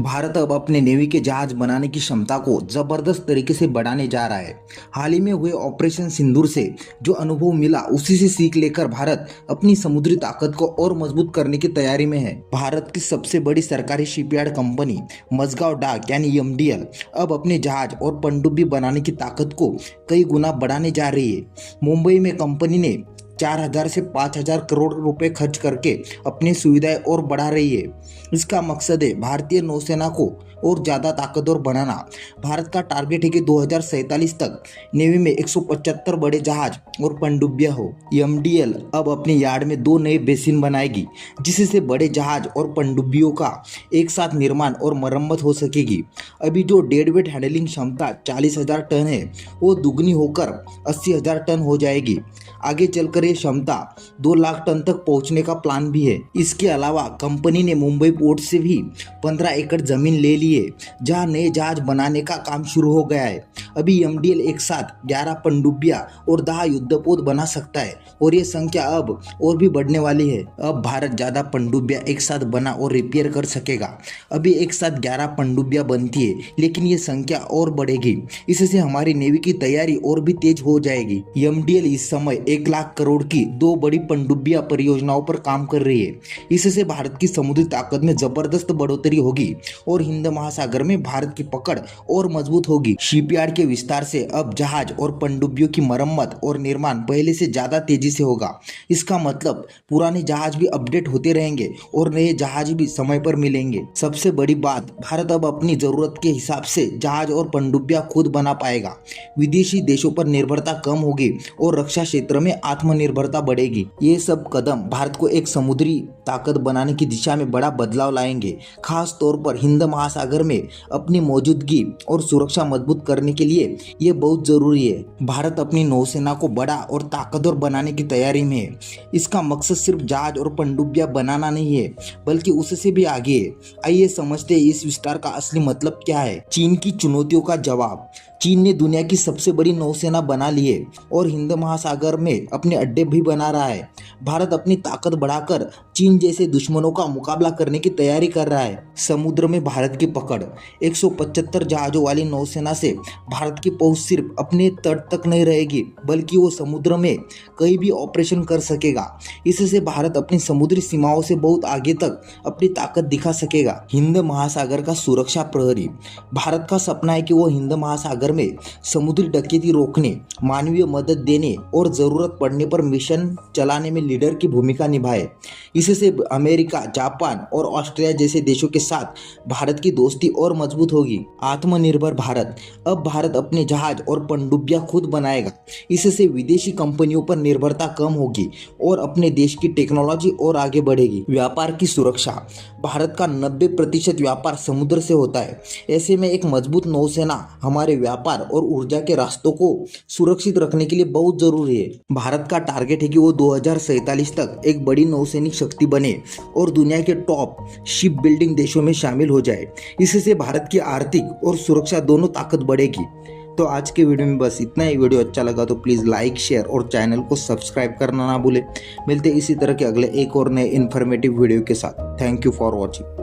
भारत अब अपने नेवी के जहाज बनाने की क्षमता को जबरदस्त तरीके से बढ़ाने जा रहा है। हाल ही में हुए ऑपरेशन सिंदूर से जो अनुभव मिला उसी से सीख लेकर भारत अपनी समुद्री ताकत को और मजबूत करने की तैयारी में है। भारत की सबसे बड़ी सरकारी शिपयार्ड कंपनी मझगांव डाक यानी एमडीएल अब अपने जहाज और पनडुब्बी बनाने की ताकत को कई गुना बढ़ाने जा रही है। मुंबई में कंपनी ने 4,000 से 5,000 करोड़ रुपए खर्च करके अपनी सुविधाएं और बढ़ा रही है। इसका मकसद है भारतीय नौसेना को और ज़्यादा ताकतवर बनाना। भारत का टारगेट है कि 2047 तक नेवी में 175 बड़े जहाज और पनडुब्बियां हो। एमडीएल अब अपने यार्ड में 2 नए बेसिन बनाएगी जिससे बड़े जहाज और पनडुब्बियों का एक साथ निर्माण और मरम्मत हो सकेगी। अभी जो डेड वेट हैंडलिंग क्षमता 40,000 टन है वो दुगनी होकर 80,000 टन हो जाएगी। आगे चलकर ये क्षमता 2 लाख टन तक पहुंचने का प्लान भी है। इसके अलावा कंपनी ने मुंबई पोर्ट से भी 15 एकड़ जमीन ले ली है जहां नए जहाज बनाने का काम शुरू हो गया है। अभी एमडीएल एक साथ 11 पनडुब्बियां और 10 युद्धपोत बना सकता है और ये संख्या अब और भी बढ़ने वाली है। अब भारत ज़्यादा पनडुब्बियां एक साथ बना और रिपेयर कर सकेगा। अभी एक साथ 11 पनडुब्बियां बनती है लेकिन ये संख्या और बढ़ेगी। इससे हमारी नेवी की तैयारी और भी तेज हो जाएगी। एमडीएल इस समय 1 लाख करोड़ की 2 बड़ी पनडुब्बियां परियोजनाओं पर काम कर रही है। इससे भारत की समुद्री ताकत में जबरदस्त बढ़ोतरी होगी और हिंद महासागर में भारत की पकड़ और मजबूत होगी। शिपयार्ड के विस्तार से अब जहाज और पनडुब्बियों की मरम्मत और निर्माण पहले से ज्यादा तेजी से होगा। इसका मतलब पुराने जहाज भी अपडेट होते रहेंगे और नए जहाज भी समय पर मिलेंगे। सबसे बड़ी बात, भारत अब अपनी जरूरत के हिसाब से जहाज और पनडुब्बियां खुद बना पाएगा। विदेशी देशों पर निर्भरता कम होगी और रक्षा क्षेत्र में आत्मनिर्भरता बढ़ेगी। ये सब कदम भारत को एक समुद्री ताकत बनाने की दिशा में बड़ा बदलाव लाएंगे। खास तौर पर हिंद महासागर में अपनी मौजूदगी और सुरक्षा मजबूत करने के लिए ये बहुत जरूरी है। भारत अपनी नौसेना को बड़ा और ताकतवर बनाने की तैयारी में है। इसका मकसद सिर्फ जहाज और पनडुब्बियां बनाना नहीं है बल्कि उससे भी आगे है। आइए समझते हैं इस विस्तार का असली मतलब क्या है। चीन की चुनौतियों का जवाब। चीन ने दुनिया की सबसे बड़ी नौसेना बना ली है और हिंद महासागर में अपने अड्डे भी बना रहा है। भारत अपनी ताकत बढ़ाकर चीन जैसे दुश्मनों का मुकाबला करने की तैयारी कर रहा है। समुद्र में भारत की पकड़। 175 जहाजों वाली नौसेना से भारत की पहुंच सिर्फ अपने तट तक नहीं रहेगी बल्कि वो समुद्र में कहीं भी ऑपरेशन कर सकेगा। इससे भारत अपनी समुद्री सीमाओं से बहुत आगे तक अपनी ताकत दिखा सकेगा। हिंद महासागर का सुरक्षा प्रहरी। भारत का सपना है कि वो हिंद महासागर में समुद्री डकैती रोकने, मानवीय मदद देने और जरूरत पड़ने पर मिशन चलाने में लीडर की भूमिका निभाए। इससे अमेरिका, जापान और ऑस्ट्रेलिया जैसे देशों के साथ भारत की दोस्ती और मजबूत होगी। आत्मनिर्भर भारत। अब भारत अपने जहाज और पनडुब्बियां खुद बनाएगा। इससे विदेशी कंपनियों पर निर्भरता कम होगी और अपने देश की टेक्नोलॉजी और आगे बढ़ेगी। व्यापार की सुरक्षा। भारत का 90% व्यापार समुद्र से होता है। ऐसे में एक मजबूत नौसेना हमारे व्यापार और ऊर्जा के रास्तों को सुरक्षित रखने के लिए बहुत जरूरी है। भारत का टारगेट है कि वो 2047 तक एक बड़ी नौसैनिक शक्ति बने और दुनिया के टॉप शिप बिल्डिंग देशों में शामिल हो जाए। इससे भारत की आर्थिक और सुरक्षा दोनों ताकत बढ़ेगी। तो आज के वीडियो में बस इतना ही। वीडियो अच्छा लगा तो प्लीज़ लाइक, शेयर और चैनल को सब्सक्राइब करना ना भूले। मिलते इसी तरह के अगले एक और नए इन्फॉर्मेटिव वीडियो के साथ। Thank you for watching.